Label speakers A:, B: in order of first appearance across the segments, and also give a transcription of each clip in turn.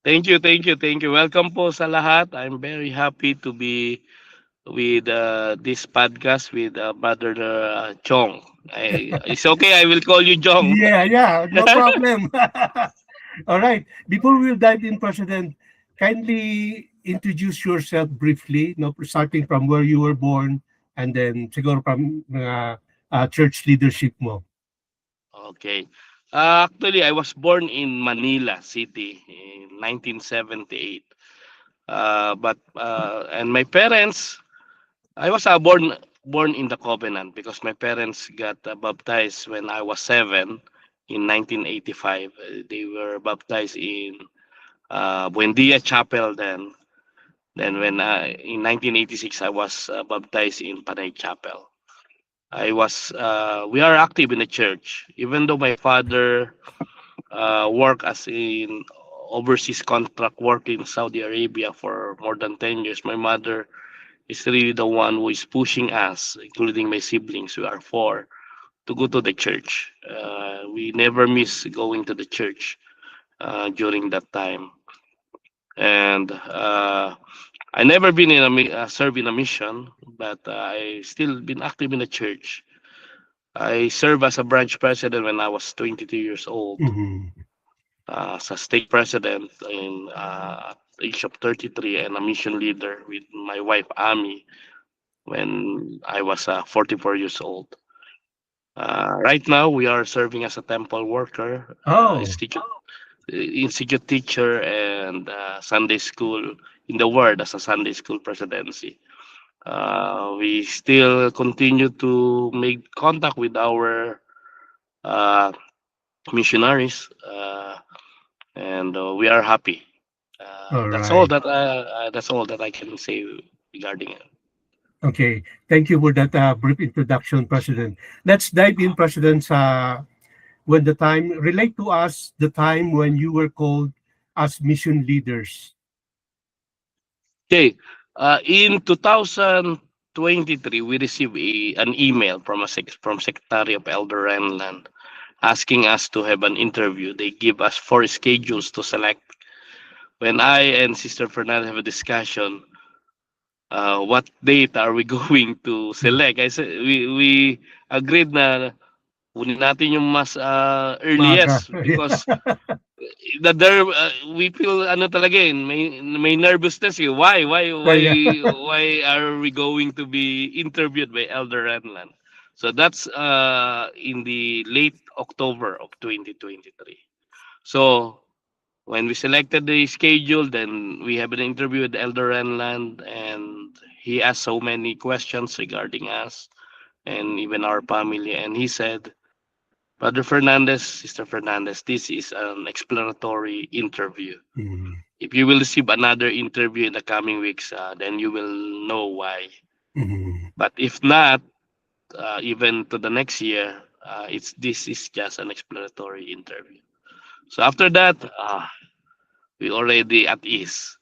A: Thank you, thank you, thank you. Welcome po sa lahat. I'm very happy to be with this podcast with Brother Chong. It's okay, I will call you Chong.
B: Yeah, yeah, no problem. All right. Before we dive in, President, kindly introduce yourself briefly, no, starting from where you were born and then siguro from church leadership mo.
A: Okay. Actually, I was born in Manila City in 1978. And my parents, I was born in the Covenant because my parents got baptized when I was 7 in 1985. They were baptized in Buendia Chapel then. Then when in 1986 I was baptized in Panay Chapel. We are active in the church even though my father worked as in overseas contract work in Saudi Arabia for more than 10 years. My mother is really the one who is pushing us, including my siblings, we are four, to go to the church. We never miss going to the church during that time. And I never been in serve in a mission, but I still been active in the church. I served as a branch president when I was 22 years old,
B: Mhm.
A: as a state president in the age of 33, and a mission leader with my wife Ami when I was 44 years old. Right now, we are serving as a temple worker,
B: Oh,
A: institute teacher, and Sunday school in the Word as a Sunday school presidency. We still continue to make contact with our uh, missionaries, and we are happy.
B: all right.
A: That's all that I can say regarding it.
B: Okay. Thank you for that brief introduction, President. Let's dive in, President, when the time, relate to us the time when you were called as mission leaders.
A: Okay, in 2023, we received an email from from Secretary of Elder Renland asking us to have an interview. They give us four schedules to select. When I and Sister Fernanda have a discussion, what date are we going to select? I said we agreed na kunin natin yung mas
B: Maaga.
A: earliest because we feel ano talaga eh, may nervousness eh.
B: Yeah, yeah.
A: Why are we going to be interviewed by Elder Renland? So that's in the late October of 2023. So when we selected the schedule, then we have an interview with Elder Renland, and he asked so many questions regarding us and even our family. And he said, Brother Fernandez, Sister Fernandez, this is an exploratory interview.
B: Mhm.
A: If you will receive another interview in the coming weeks, then you will know why.
B: Mhm.
A: But if not, even to the next year, it's this is just an exploratory interview. So after that, we already at ease.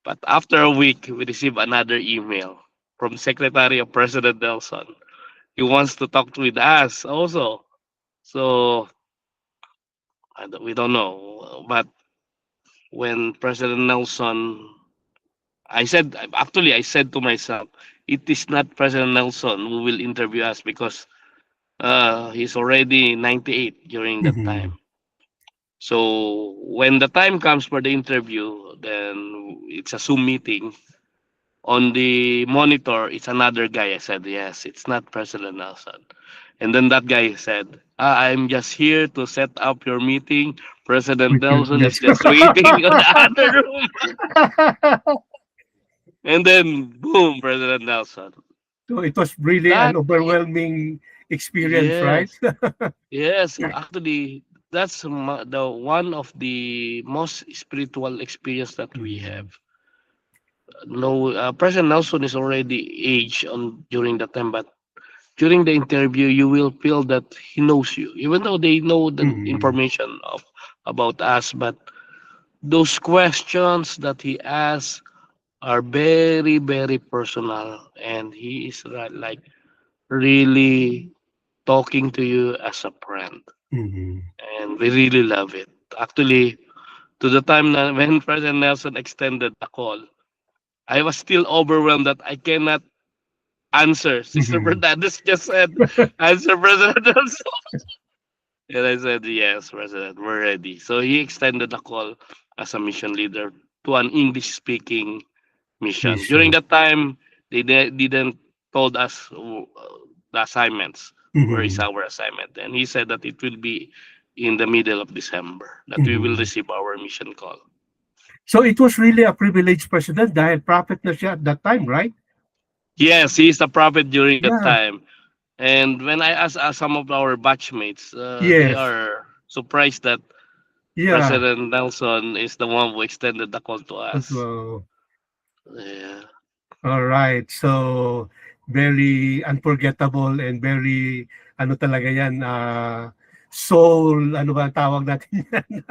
A: But after a week, we receive another email from Secretary of President Nelson. He wants to talk with us also. So we don't know. But when President Nelson, I said to myself, it is not President Nelson who will interview us because he's already 98 during that time.
B: Mhm.
A: So when the time comes for the interview, then it's a Zoom meeting. On the monitor, it's another guy. I said, yes, it's not President Nelson. And then that guy said, I'm just here to set up your meeting. President
B: With your
A: Nelson is
B: yes.
A: just waiting on the other room. And then, boom, President Nelson.
B: So it was really an
A: That,
B: overwhelming experience, right?
A: yes, yes. Actually, that's the one of the most spiritual experience that we have.
B: Mhm.
A: No, President Nelson is already aged on during that time, but during the interview, you will feel that he knows you, even though they know the
B: Mhm.
A: information of about us. But those questions that he asks are very, very personal, and he is like really talking to you as a friend,
B: Mhm.
A: and we really love it. Actually, to the time na when President Nelson extended the call, I was still overwhelmed that I cannot answer. Sister
B: Mhm.
A: Fernandez just said, answer President Nelson. And I said, yes, President, we're ready. So he extended the call as a mission leader to an English-speaking mission. During
B: Mission.
A: that time, they didn't told us the assignments. Where is
B: Mhm.
A: our assignment? And he said that it will be in the middle of December that we will
B: Mhm.
A: receive our mission call.
B: So it was really a privileged president dahil prophet na siya at that time, right?
A: Yes, he is a prophet during that
B: Yeah.
A: time. And when I asked some of our batchmates, they
B: Yes.
A: are surprised that
B: Yeah.
A: President Nelson is the one who extended the call to us.
B: So,
A: Yeah.
B: all right. So very unforgettable and very ano talaga yan soul ano ba ang tawag natin yan?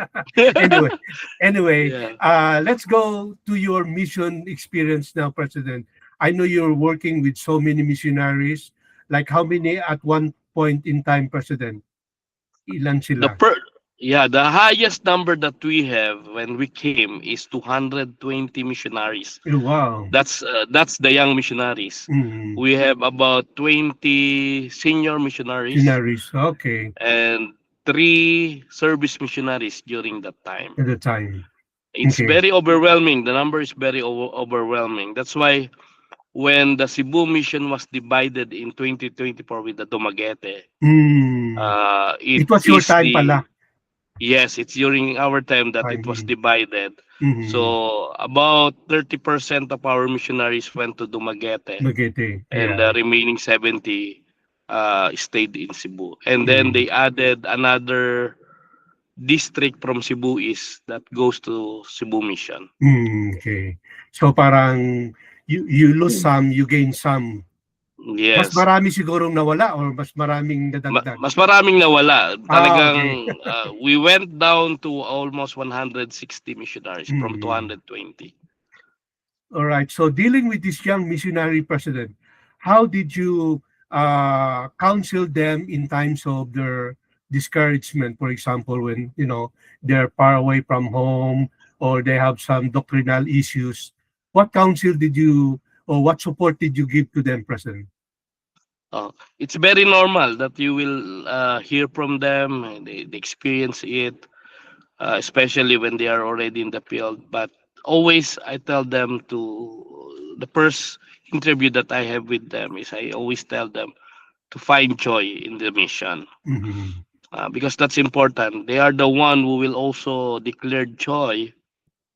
B: anyway, anyway,
A: Yeah.
B: let's go to your mission experience now, President. I know you're working with so many missionaries. Like how many at one point in time, President? Ilan
A: The
B: sila?
A: per Yeah, the highest number that we have when we came is 220 missionaries.
B: Wow.
A: That's the young missionaries.
B: Mm.
A: We have about 20 senior missionaries
B: Missionaries. Okay.
A: and 3 service missionaries during that time.
B: At the time.
A: It's
B: Okay.
A: very overwhelming. The number is very overwhelming. That's why when the Cebu mission was divided in 2024 with the Dumaguete,
B: Mm.
A: it
B: It was your
A: is
B: time
A: the
B: pala.
A: yes, it's during our time that it was
B: Time.
A: divided.
B: Mm-hmm.
A: So about 30% of our missionaries went to Dumaguete,
B: Magete.
A: and
B: Yeah.
A: the remaining 70 stayed in Cebu. And then
B: Mm.
A: they added another district from Cebu East that goes to Cebu Mission.
B: Okay. So parang you lose some, you gain some. Mas
A: Yes.
B: marami sigurong nawala or mas maraming nadagdag?
A: Mas maraming nawala.
B: Okay.
A: Talagang we went down to almost 160 missionaries from
B: Mm.
A: 220.
B: All right. So dealing with this young missionary president, how did you counsel them in times of their discouragement? For example, when they're far away from home or they have some doctrinal issues. What counsel did you or what support did you give to them, President?
A: It's very normal that you will hear from them and they experience it, especially when they are already in the field. But always, I tell them to the first interview that I have with them is I always tell them to find joy in the mission,
B: Mhm.
A: because that's important. They are the one who will also declare joy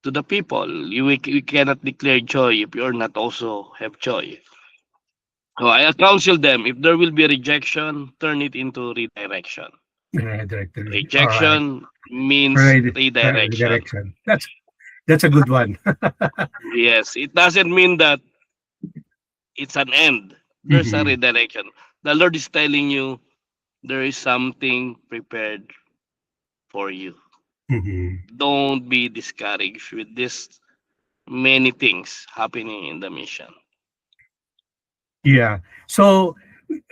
A: to the people. You cannot declare joy if you're not also have joy. So I counsel them, if there will be rejection, turn it into redirection.
B: Directory. All right.
A: Rejection means
B: Right.
A: redirection.
B: Direction. That's a good one.
A: Yes, it doesn't mean that it's an end. There's a
B: Mhm.
A: redirection. The Lord is telling you there is something prepared for you.
B: Mhm.
A: Don't be discouraged with this many things happening in the mission.
B: Yeah. So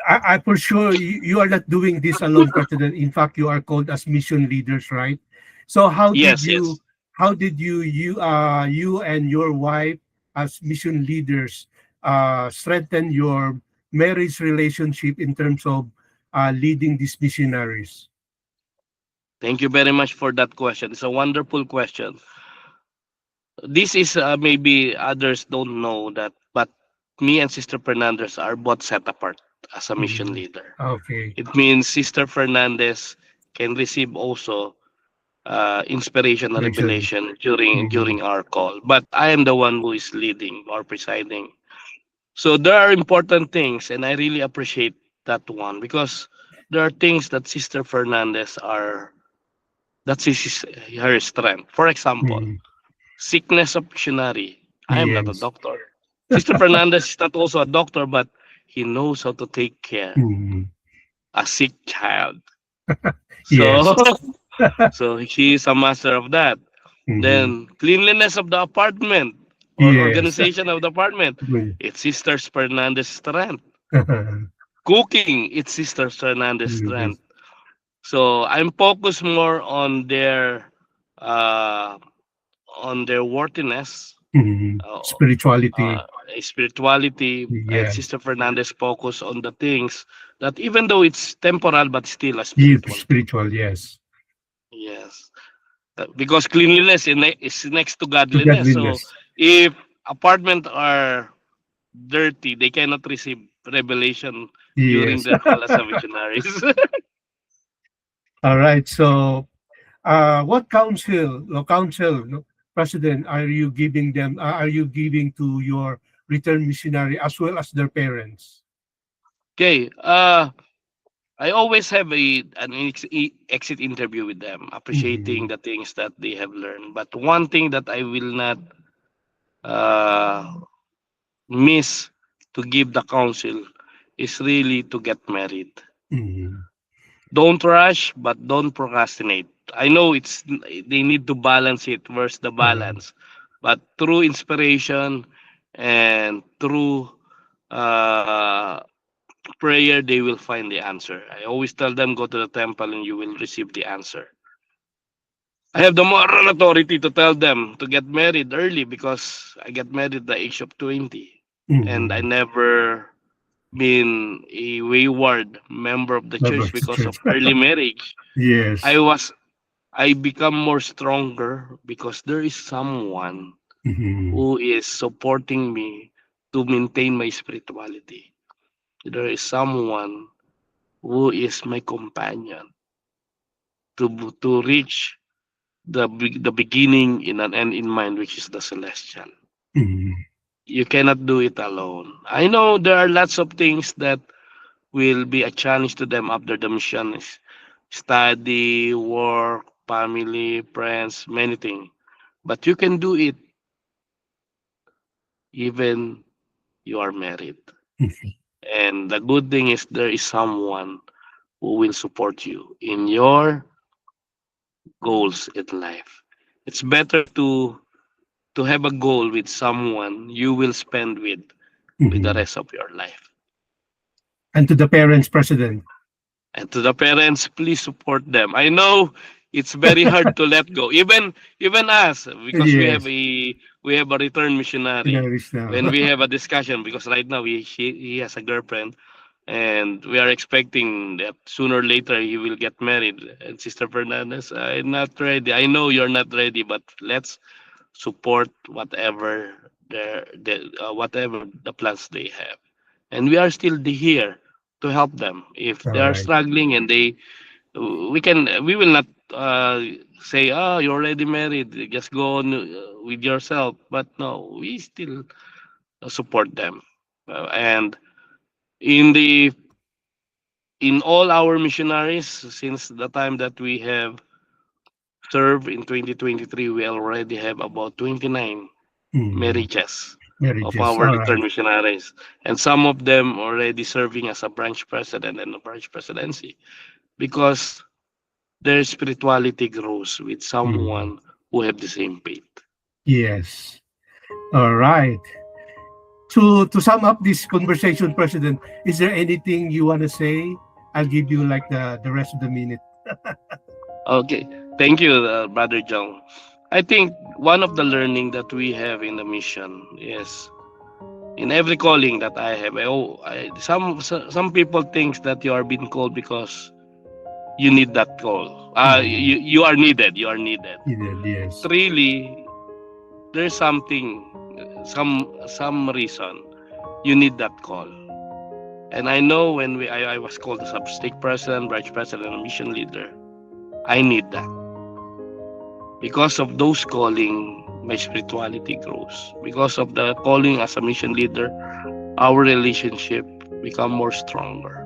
B: I for sure you are not doing this alone, President. In fact, you are called as mission leaders, right? So
A: Yes, yes.
B: how did you and your wife as mission leaders strengthen your marriage relationship in terms of leading these missionaries?
A: Thank you very much for that question. It's a wonderful question. This is maybe others don't know that, but me and Sister Fernandez are both set apart as a mission
B: Mhm.
A: leader.
B: Okay.
A: It means Sister Fernandez can receive also inspiration or
B: Relation.
A: revelation
B: Mhm.
A: during our call. But I am the one who is leading or presiding. So there are important things, and I really appreciate that one because there are things that Sister Fernandez are that's her strength. For example,
B: Mhm.
A: sickness of missionary. I am not a
B: Yes.
A: doctor. Sister Fernandez is not also a doctor, but he knows how to take care
B: Mhm.
A: a sick child.
B: Yes.
A: So so he is a master of that.
B: Mhm.
A: Then cleanliness of the apartment or
B: Yes.
A: organization of the apartment. It's Sister Fernandez strength. Cooking, it's Sister Fernandez
B: Mhm.
A: strength. So I'm focused more on their uh, on their worthiness, uh,
B: Spirituality.
A: uh, spirituality, and
B: Yes.
A: Sister Fernandez focus on the things that even though it's temporal but still a
B: Deep
A: spiritual thing.
B: spiritual, yes.
A: Yes. Because cleanliness is next to
B: To
A: godliness. So
B: godliness.
A: if apartment are dirty, they cannot receive revelation during
B: Yes.
A: their call as a missionaries.
B: All right. So, what counsel, no, counsel, no, president, are you giving them? Are you giving to your return missionary as well as their parents?
A: Okay. I always have exit interview with them, appreciating
B: Mhm.
A: the things that they have learned. But one thing that I will not uh, miss to give the counsel is really to get married.
B: Mhm.
A: Don't rush, but don't procrastinate. I know they need to balance it. Where's the
B: Uh,
A: balance? But through inspiration and through uh, prayer, they will find the answer. I always tell them, go to the temple and you will receive the answer. I have the moral authority to tell them to get married early because I get married at the age of 20. And I
B: mhm.
A: never been a wayward member of the church
B: Members
A: because of
B: church.
A: early marriage. I
B: Yes.
A: was I become more stronger because there is someone
B: Mhm.
A: who is supporting me to maintain my spirituality. There is someone who is my companion to reach the beginning in an end in mind, which is the celestial.
B: Mhm.
A: You cannot do it alone. I know there are lots of things that will be a challenge to them after the mission is study, work, family, friends, many things. But you can do it even you are married.
B: Mhm.
A: And the good thing is there is someone who will support you in your goals in life. It's better to have a goal with someone you will spend with the
B: Mhm.
A: rest of your life.
B: And to the parents, president.
A: And to the parents, please support them. I know it's very hard to let go. Even us, because
B: Yes.
A: we have a return missionary.
B: Scenarios now.
A: When we have a discussion, because right now he has a girlfriend, and we are expecting that sooner or later he will get married. And Sister Fernandez, I'm not ready. I know you're not ready, but let's support whatever the plans they have, and we are still here to help them if
B: All
A: they are
B: right.
A: struggling, and we will not say, oh, you're already married, just go on with yourself. But no, we still support them. And in the in all our missionaries, since the time that we have served in 2023, we already have about 29
B: Mhm.
A: marriages of
B: Marriages.
A: our
B: All
A: return
B: right.
A: missionaries, and some of them already serving as a branch president and a branch presidency, because their spirituality grows with
B: Mhm.
A: someone who have the same faith.
B: Yes. All right. To sum up this conversation, President, is there anything you want to say? I'll give you like the rest of the minute.
A: Okay, thank you, Brother John. I think one of the learning that we have in the mission is in every calling that I have. Some people think that you are being called because you need that call.
B: Mhm.
A: You are needed. You are needed.
B: You did, yes.
A: Really, there's something, some reason you need that call. And I know when I was called as a stake president, branch president, and mission leader, I need that. Because of those calling, my spirituality grows. Because of the calling as a mission leader, our relationship become more stronger.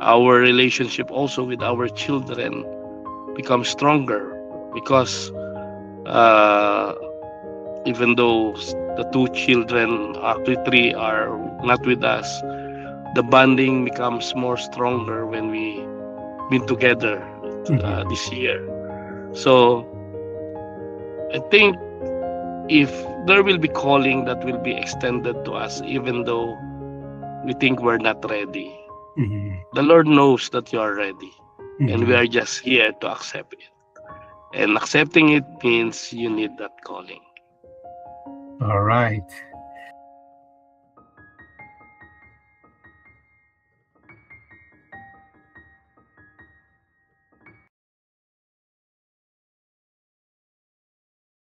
A: Our relationship also with our children becomes stronger because uh, even though the two children, actually three, are not with us, the bonding becomes more stronger when we been together
B: Mhm.
A: this year. So I think if there will be calling that will be extended to us, even though we think we're not ready,
B: Mhm.
A: the Lord knows that you are ready, and we
B: Mhm.
A: are just here to accept it. And accepting it means you need that calling.
B: All right.